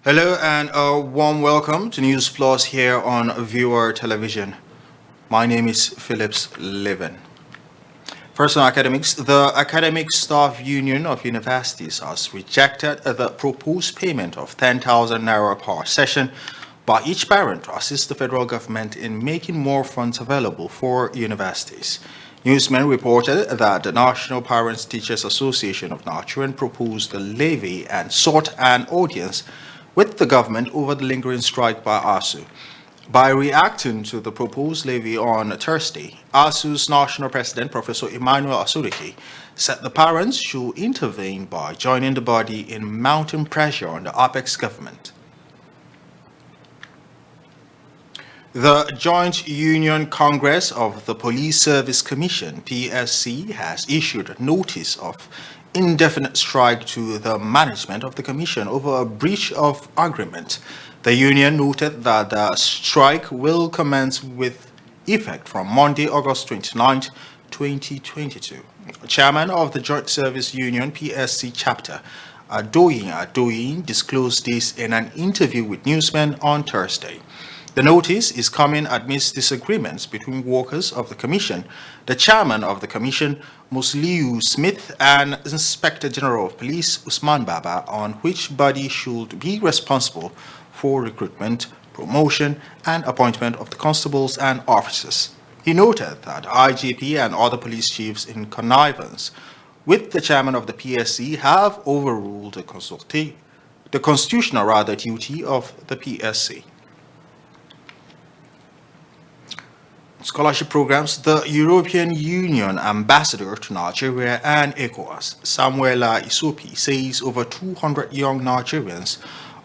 Hello and a warm welcome to News Plus here on Viewer Television. My name is Phillips Levin. First on academics, the Academic Staff Union of Universities has rejected the proposed payment of 10,000 naira per session by each parent to assist the federal government in making more funds available for universities. Newsmen reported that the National Parents Teachers Association of Nigeria proposed the levy and sought an audience with the government over the lingering strike by ASU. By reacting to the proposed levy on Thursday, ASU's national president, Professor Emmanuel Asoriki, said the parents should intervene by joining the body in mounting pressure on the Apex government. The Joint Union Congress of the Police Service Commission, PSC, has issued a notice of indefinite strike to the management of the commission over a breach of agreement. The union noted that the strike will commence with effect from Monday, August 29, 2022. Chairman of the Joint Service Union PSC chapter, Adoyin, disclosed this in an interview with newsmen on Thursday. The notice is coming amidst disagreements between workers of the Commission, the chairman of the Commission, Musliu Smith, and Inspector General of Police Usman Baba on which body should be responsible for recruitment, promotion, and appointment of the constables and officers. He noted that IGP and other police chiefs in connivance with the chairman of the PSC have overruled the constitutional duty of the PSC. Scholarship programs, the European Union ambassador to Nigeria and ECOWAS, Samuela Isopi, says over 200 young Nigerians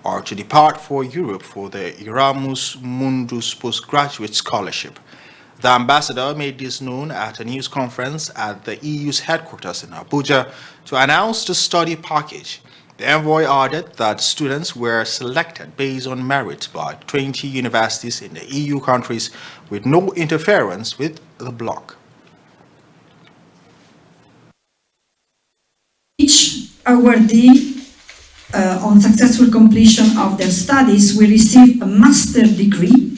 are to depart for Europe for the Erasmus Mundus postgraduate scholarship. The ambassador made this known at a news conference at the EU's headquarters in Abuja to announce the study package. The envoy added that students were selected based on merit by 20 universities in the EU countries with no interference with the bloc. Each awardee on successful completion of their studies will receive a master's degree,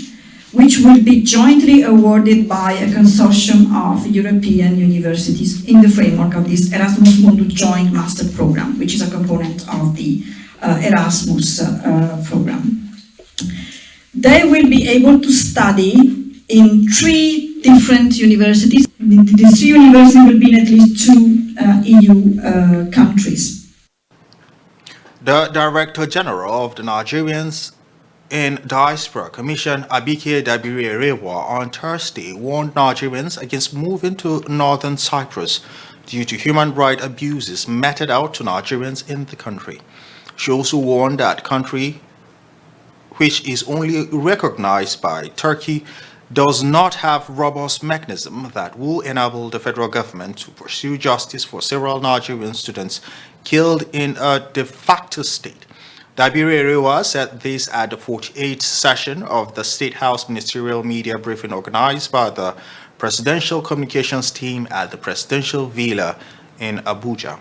which will be jointly awarded by a consortium of European universities in the framework of this Erasmus Mundus Joint Master Program, which is a component of the Erasmus program. They will be able to study in 3 different universities. These 3 universities will be in at least 2 EU countries. The Director General of the Nigerians in Diaspora Commission, Abike Dabiri-Erewa, on Thursday warned Nigerians against moving to northern Cyprus due to human rights abuses meted out to Nigerians in the country. She also warned that country, which is only recognized by Turkey, does not have robust mechanism that will enable the federal government to pursue justice for several Nigerian students killed in a de facto state. Dabiri Erewa said this at the 48th session of the State House Ministerial Media Briefing organized by the Presidential Communications Team at the Presidential Villa in Abuja.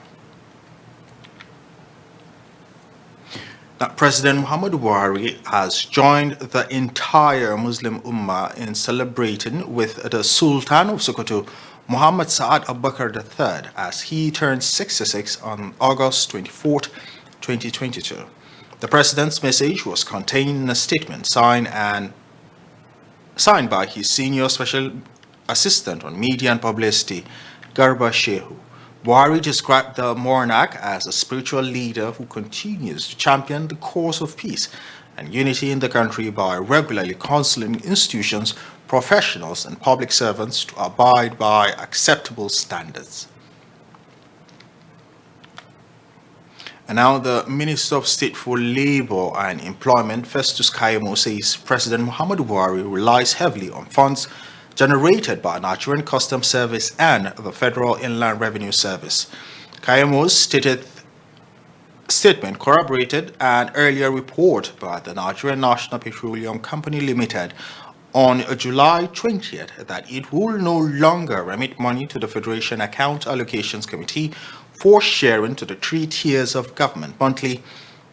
Now, President Muhammadu Buhari has joined the entire Muslim Ummah in celebrating with the Sultan of Sokoto, Muhammad Saad Abubakar III, as he turned 66 on August 24, 2022. The president's message was contained in a statement signed by his senior special assistant on media and publicity, Garba Shehu. Buhari described the monarch as a spiritual leader who continues to champion the cause of peace and unity in the country by regularly counseling institutions, professionals, and public servants to abide by acceptable standards. And now the Minister of State for Labor and Employment, Festus Kayamo, says President Muhammadu Buhari relies heavily on funds generated by Nigerian Customs Service and the Federal Inland Revenue Service. Kayamo's statement corroborated an earlier report by the Nigerian National Petroleum Company Limited on July 20th that it will no longer remit money to the Federation Account Allocations Committee for sharing to the 3 tiers of government monthly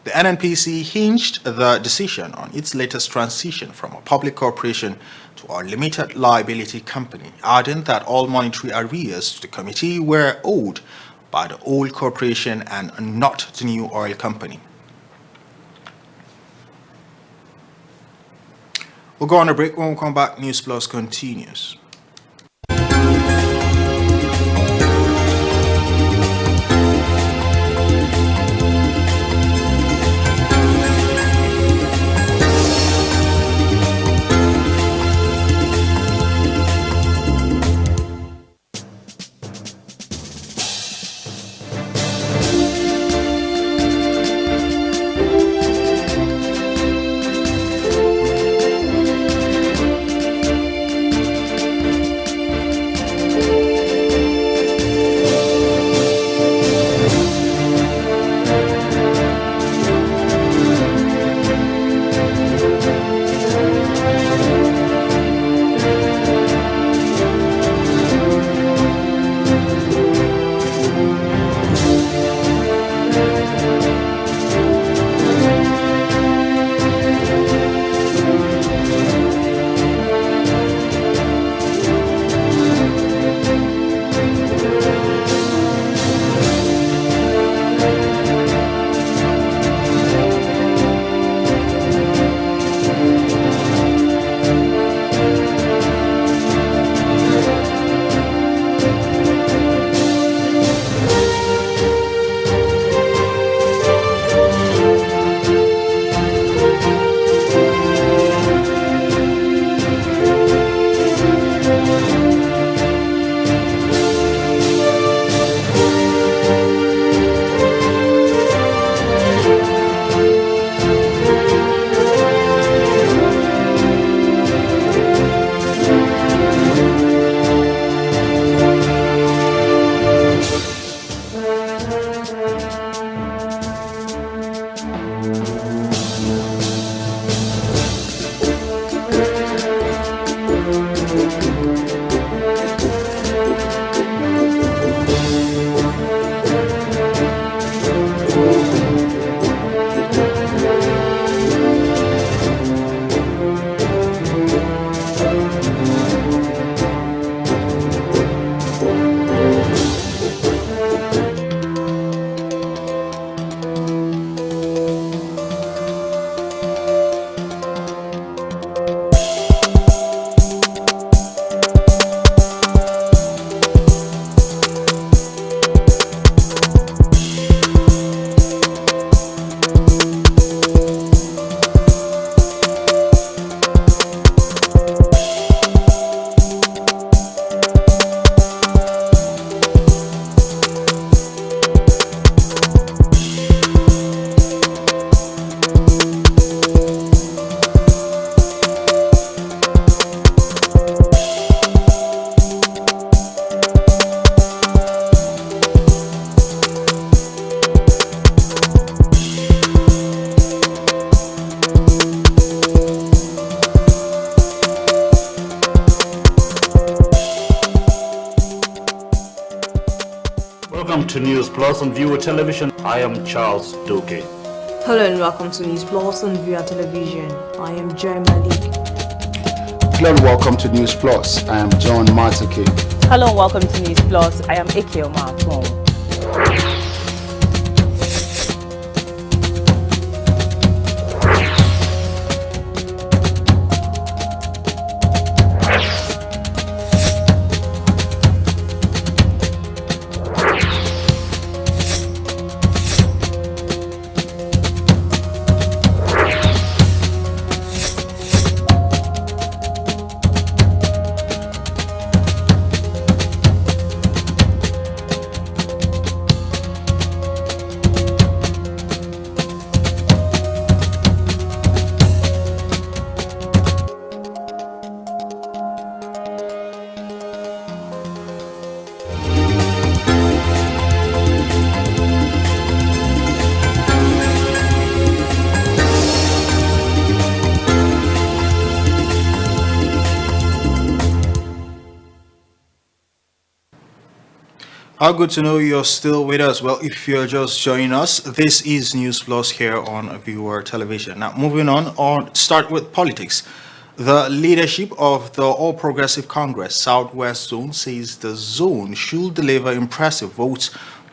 The NNPC hinged the decision on its latest transition from a public corporation to a limited liability company, adding that all monetary arrears to the committee were owed by the old corporation and not the new oil company. We'll go on a break. When we come back, News Plus continues. Welcome to News Plus on Viewer Television. I am Charles Doke. Hello and welcome to News Plus on Viewer Television. I am Joy Malik. Hello and welcome to News Plus. I am John Matike. Hello and welcome to News Plus. I am Ike Omarfon. Good to know you're still with us. Well, if you're just joining us, this is News Plus here on Viewer Television. Now, moving on, start with politics. The leadership of the All Progressive Congress Southwest Zone says the zone should deliver impressive votes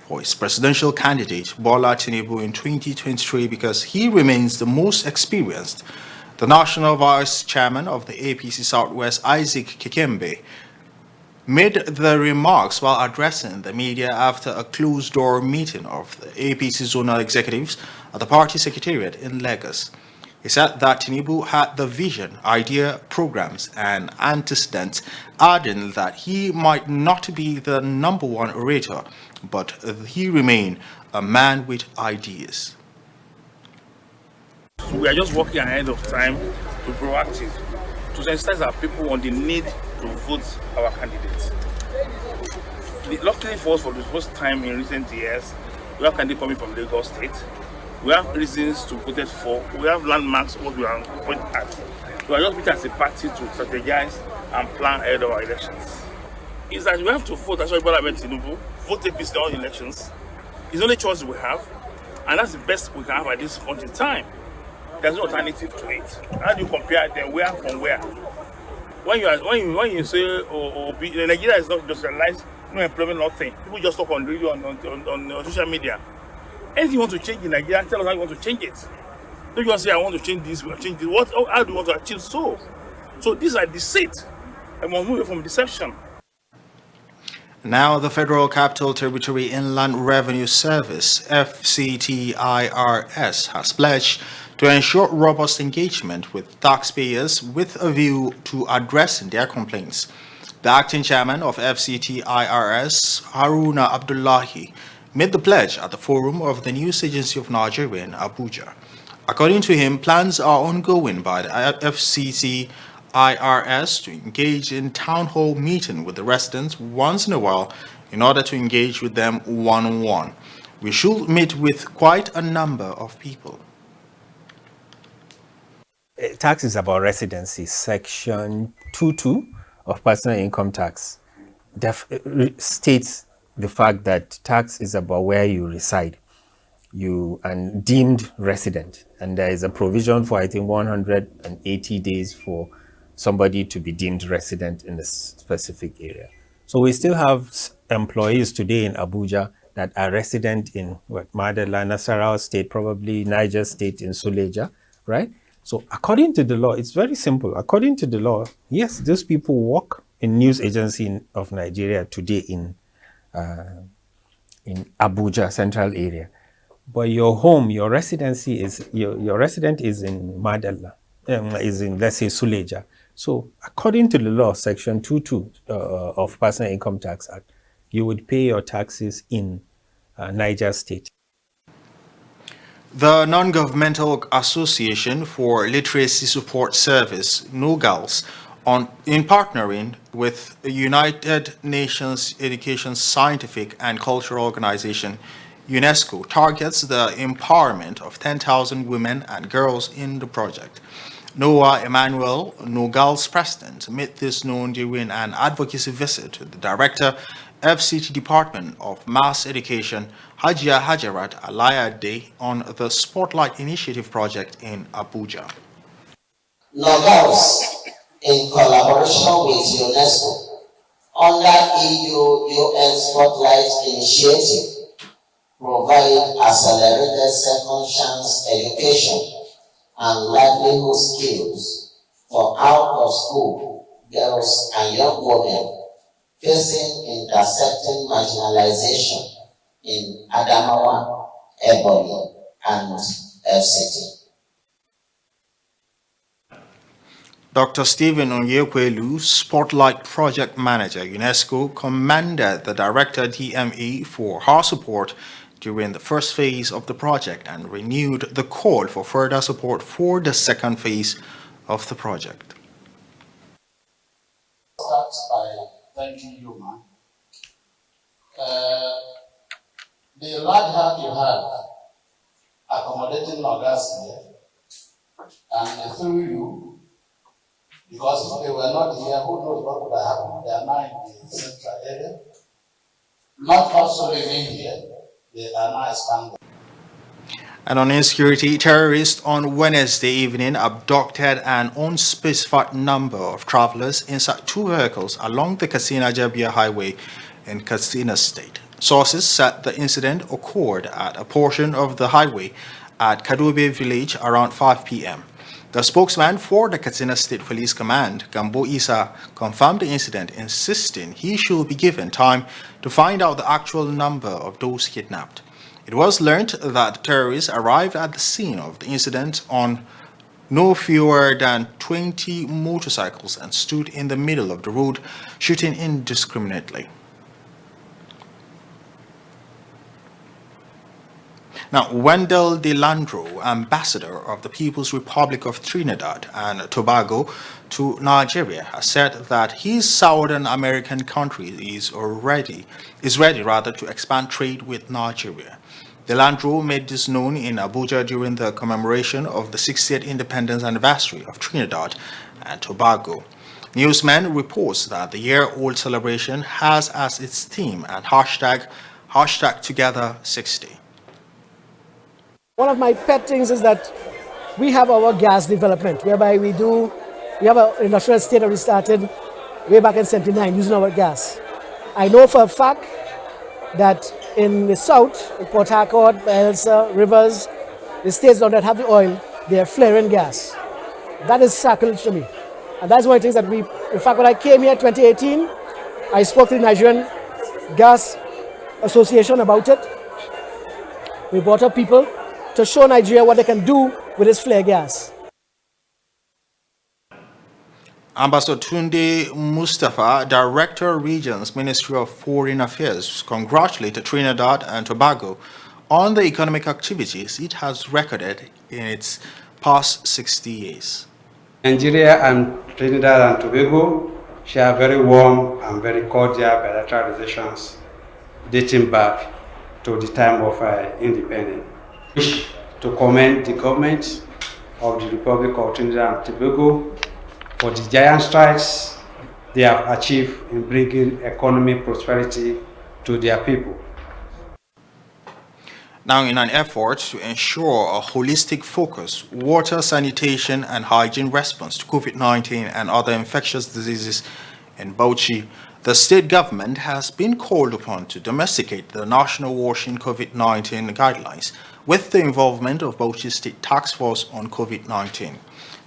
for its presidential candidate, Bola Tinubu, in 2023 because he remains the most experienced. The National Vice Chairman of the APC Southwest, Isaac Kikembe, made the remarks while addressing the media after a closed-door meeting of the APC zonal executives at the party secretariat in Lagos. He said that Tinubu had the vision, idea, programs, and antecedents, adding that he might not be the number one orator, but he remained a man with ideas. We are just working ahead of time to be proactive, to sensitize our people on the need to vote our candidates. Luckily for us, for the first time in recent years, we have candidates coming from Lagos State. We have reasons to vote for. We have landmarks what we are pointing at. We are just meeting as a party to strategize and plan ahead of our elections. Is that we have to vote. That's why Bola Tinubu vote APC in all elections. It's the only choice we have, and that's the best we can have at this point in time. There's no alternative to it. How do you compare them? Where from where? When you say Nigeria is not industrialized, no employment, nothing. People just talk on radio on social media. Anything you want to change in Nigeria, tell us how you want to change it. Don't you want to say I want to change this, change this. How do you want to achieve so? So these are deceit. And we'll move away from deception. Now, the Federal Capital Territory Inland Revenue Service, FCTIRS, has pledged to ensure robust engagement with taxpayers with a view to addressing their complaints. The acting chairman of FCTIRS, Haruna Abdullahi, made the pledge at the forum of the News Agency of Nigeria in Abuja. According to him, plans are ongoing by the FCTIRS to engage in town hall meeting with the residents once in a while in order to engage with them one-on-one. We should meet with quite a number of people. Tax is about residency. Section 22 of personal income tax states the fact that tax is about where you reside, you and deemed resident, and there is a provision for, I think, 180 days for somebody to be deemed resident in a specific area. So we still have employees today in Abuja that are resident in Madela, Nasarawa State, probably Niger State in Suleja, right? So according to the law, it's very simple. According to the law, yes, those people work in News Agency of Nigeria today in Abuja central area, but your home, your residency is your resident is in Madela, is in, let's say, Suleja. So according to the law, Section 22 of Personal Income Tax Act, you would pay your taxes in Niger State. The Non-Governmental Association for Literacy Support Service, NEWSPLUS, in partnering with the United Nations Education, Scientific and Cultural Organization, UNESCO, targets the empowerment of 10,000 women and girls in the project. Noah Emmanuel, NEWSPLUS president, made this known during an advocacy visit to the director, FCT Department of Mass Education, Hajia Hajarat Alayade, on the Spotlight Initiative project in Abuja. NEWSPLUS, in collaboration with UNESCO, under EU-UN Spotlight Initiative, provide accelerated second chance education and livelihood skills for out-of-school girls and young women facing intersecting marginalization in Adamawa, Ebonyi, and FCT. Dr. Stephen Onyekwelu, Spotlight Project Manager, UNESCO, commended the Director DME for her support during the first phase of the project and renewed the call for further support for the second phase of the project. Start by thanking you, man. The large heart you have accommodating August here, and through you, because if they were not here, who knows what would have happened? They are now in the central area. not also living here, they are now expanding. And on insecurity, terrorists on Wednesday evening abducted an unspecified number of travelers inside two vehicles along the Katsina-Jabia highway in Katsina State. Sources said the incident occurred at a portion of the highway at Kadobe village around 5 p.m. The spokesman for the Katsina State Police Command, Gambo Isa, confirmed the incident, insisting he should be given time to find out the actual number of those kidnapped. It was learned that the terrorists arrived at the scene of the incident on no fewer than 20 motorcycles and stood in the middle of the road, shooting indiscriminately. Now, Wendell DeLandro, ambassador of the People's Republic of Trinidad and Tobago to Nigeria, has said that his Southern American country is ready to expand trade with Nigeria. DeLandro made this known in Abuja during the commemoration of the 60th independence anniversary of Trinidad and Tobago. Newsman reports that the year-old celebration has as its theme and hashtag Together60. One of my pet things is that we have our gas development, whereby we have an industrial estate that we started way back in 79 using our gas. I know for a fact that in the south, in Port Harcourt, Elsa, Rivers, the states that have the oil, they are flaring gas. That is sacrilege to me. And that's one of the things that in fact, when I came here in 2018, I spoke to the Nigerian Gas Association about it. We brought up people to show Nigeria what they can do with this flare gas. Ambassador Tunde Mustafa, Director Regions, Ministry of Foreign Affairs, congratulated Trinidad and Tobago on the economic activities it has recorded in its past 60 years. Nigeria and Trinidad and Tobago share very warm and very cordial bilateral relations dating back to the time of independence. I wish to commend the government of the Republic of Trinidad and Tobago for the giant strides they have achieved in bringing economic prosperity to their people. Now, in an effort to ensure a holistic focus, water, sanitation, and hygiene response to COVID-19 and other infectious diseases in Bauchi, the state government has been called upon to domesticate the national washing COVID-19 guidelines with the involvement of Bauchi State Task Force on COVID-19.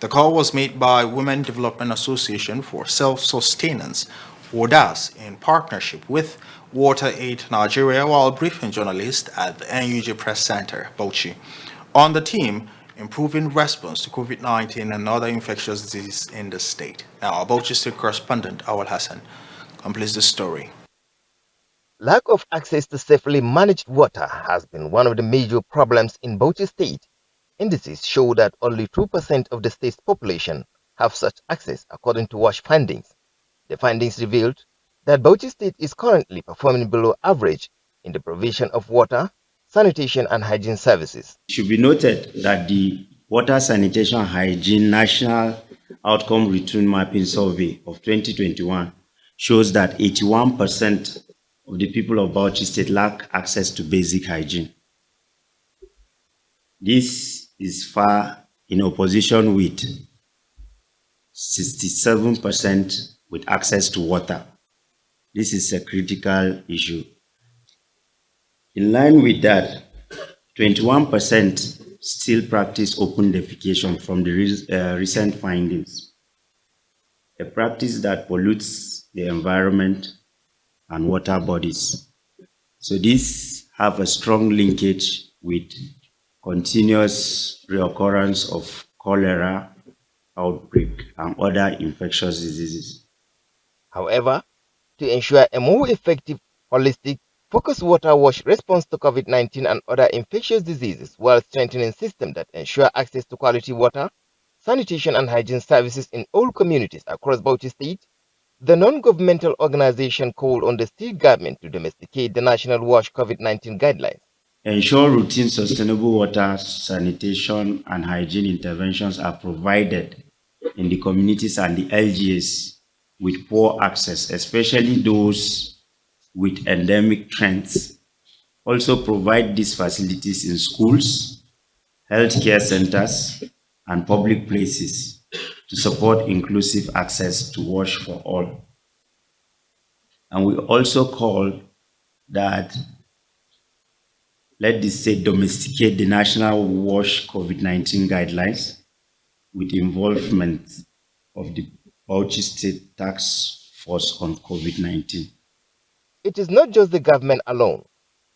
The call was made by Women Development Association for Self-Sustenance, WODAS, in partnership with Water Aid Nigeria, while briefing journalists at the NUJ Press Center, Bauchi, on the theme improving response to COVID-19 and other infectious diseases in the state. Now, our Bauchi State correspondent, Awal Hassan, completes the story. Lack of access to safely managed water has been one of the major problems in Bauchi State. Indices show that only 2% of the state's population have such access, according to WASH findings. The findings revealed that Bauchi State is currently performing below average in the provision of water, sanitation, and hygiene services. It should be noted that the Water, Sanitation, and Hygiene National Outcome Return Mapping Survey of 2021 shows that 81% of the people of Bauchi State lack access to basic hygiene. This is far in opposition with 67% with access to water. This is a critical issue. In line with that, 21% still practice open defecation from the recent findings, a practice that pollutes the environment and water bodies. So these have a strong linkage with continuous reoccurrence of cholera outbreak and other infectious diseases. However, to ensure a more effective, holistic, focused water wash response to COVID-19 and other infectious diseases while strengthening systems that ensure access to quality water, sanitation and hygiene services in all communities across Bauchi State, the non-governmental organization called on the state government to domesticate the National WASH COVID-19 guidelines. Ensure routine sustainable water, sanitation, and hygiene interventions are provided in the communities and the LGAs with poor access, especially those with endemic trends. Also provide these facilities in schools, healthcare centers, and public places to support inclusive access to wash for all. And we also call that let the state domesticate the national wash COVID-19 guidelines with involvement of the Bauchi State Task Force on COVID-19. It is not just the government alone,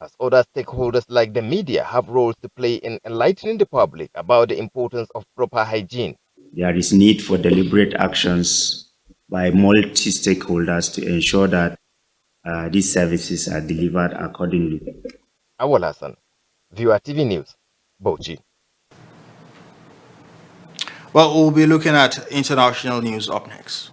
as other stakeholders like the media have roles to play in enlightening the public about the importance of proper hygiene. There is need for deliberate actions by multi-stakeholders to ensure that these services are delivered accordingly. Awal Hassan, Viewer TV News, Bauchi. Well, we'll be looking at international news up next.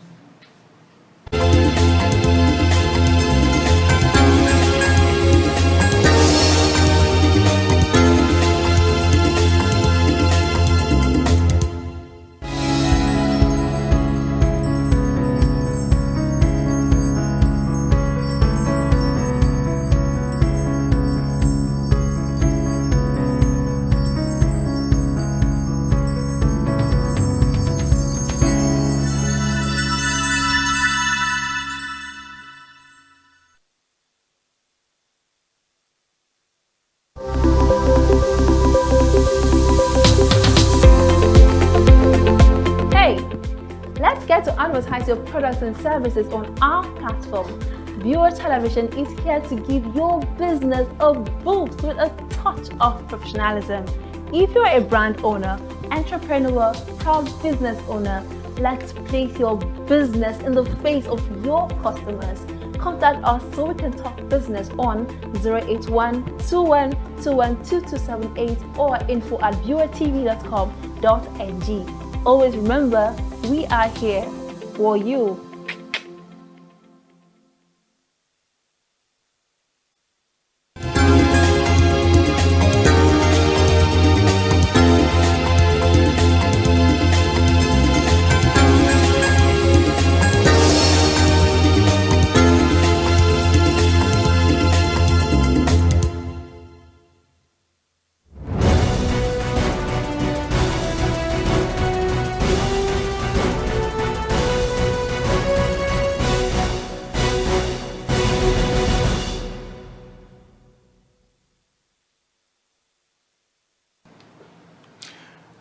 Let's get to advertise your products and services on our platform. Viewer Television is here to give your business a boost with a touch of professionalism. If you're a brand owner, entrepreneur, proud business owner, let's place your business in the face of your customers. Contact us so we can talk business on 081-2121-2278 or info@viewertv.com.ng. Always remember, we are here for you.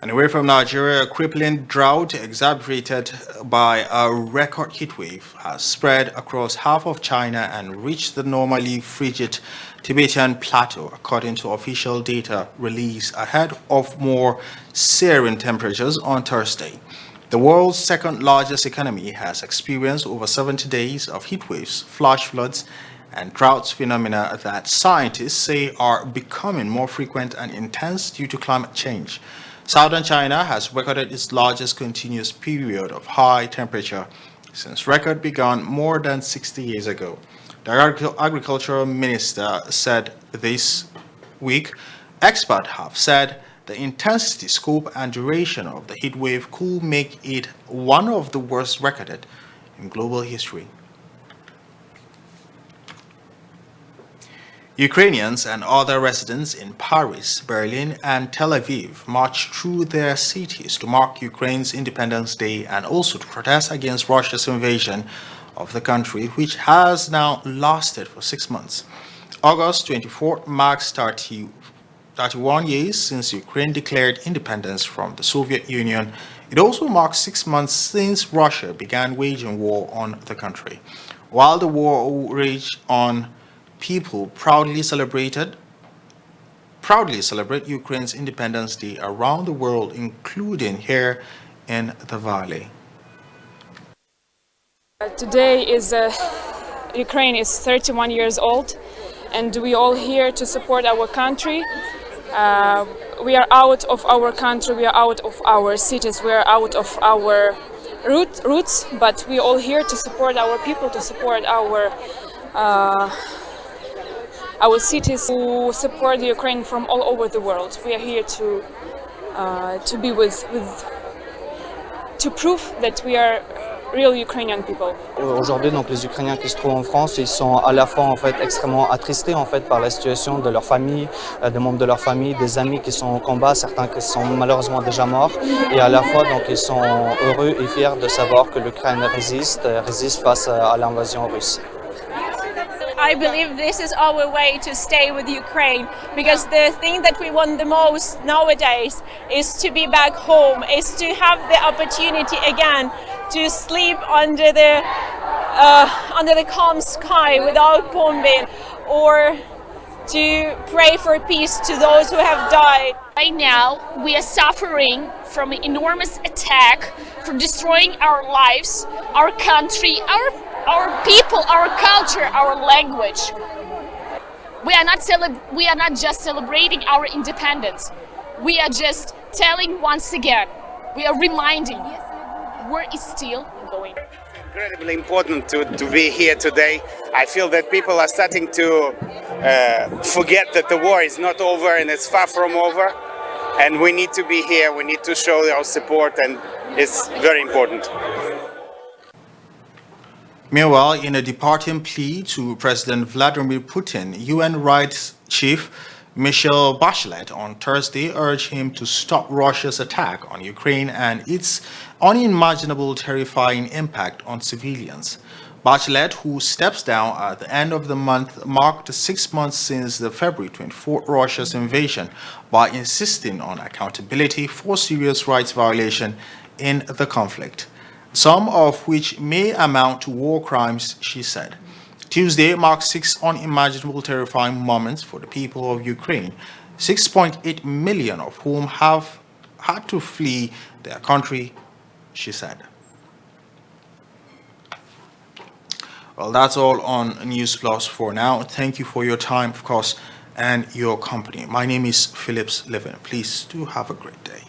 And away from Nigeria, a crippling drought exacerbated by a record heat wave has spread across half of China and reached the normally frigid Tibetan plateau, according to official data released ahead of more searing temperatures on Thursday. The world's second largest economy has experienced over 70 days of heat waves, flash floods, and drought phenomena that scientists say are becoming more frequent and intense due to climate change. Southern China has recorded its largest continuous period of high temperature since record began more than 60 years ago. The agricultural minister said this week experts have said the intensity, scope, and duration of the heat wave could make it one of the worst recorded in global history. Ukrainians and other residents in Paris, Berlin, and Tel Aviv marched through their cities to mark Ukraine's Independence Day and also to protest against Russia's invasion of the country, which has now lasted for 6 months. August 24th marks 31 years since Ukraine declared independence from the Soviet Union. It also marks 6 months since Russia began waging war on the country. While the war raged on, people proudly celebrate Ukraine's Independence Day around the world, including here in the Valley. Today is Ukraine is 31 years old, and we all here to support our country. We are out of our country, we are out of our cities, we are out of our roots, but we all here to support our people, to support our cities, who support the Ukraine from all over the world. We are here to be to prove that we are real Ukrainian people. Aujourd'hui, donc les Ukrainiens qui se trouvent en France, ils sont à la fois en fait extrêmement attristés en fait par la situation de leur famille, des membres de leur famille, des amis qui sont au combat, certains qui sont malheureusement déjà morts, et à la fois donc ils sont heureux et fiers de savoir que l'Ukraine résiste face à l'invasion russe. I believe this is our way to stay with Ukraine, because the thing that we want the most nowadays is to be back home, is to have the opportunity again to sleep under the calm sky without bombing, or to pray for peace to those who have died. Right now, we are suffering from an enormous attack for destroying our lives, our country, our people, our culture, our language. We are not just celebrating our independence. We are just telling once again, we are reminding war is still going. Incredibly important to be here today. I feel that people are starting to forget that the war is not over and it's far from over. And we need to be here, we need to show our support, and it's very important. Meanwhile, in a departing plea to President Vladimir Putin, UN Rights Chief Michelle Bachelet on Thursday urged him to stop Russia's attack on Ukraine and its unimaginable, terrifying impact on civilians. Bachelet, who steps down at the end of the month, marked 6 months since the February 24th Russia's invasion by insisting on accountability for serious rights violation in the conflict, some of which may amount to war crimes, she said. Tuesday marks 6 unimaginable, terrifying moments for the people of Ukraine, 6.8 million of whom have had to flee their country, she said. Well, that's all on NEWSPLUS for now. Thank you for your time, of course, and your company. My name is Phillips Levin. Please do have a great day.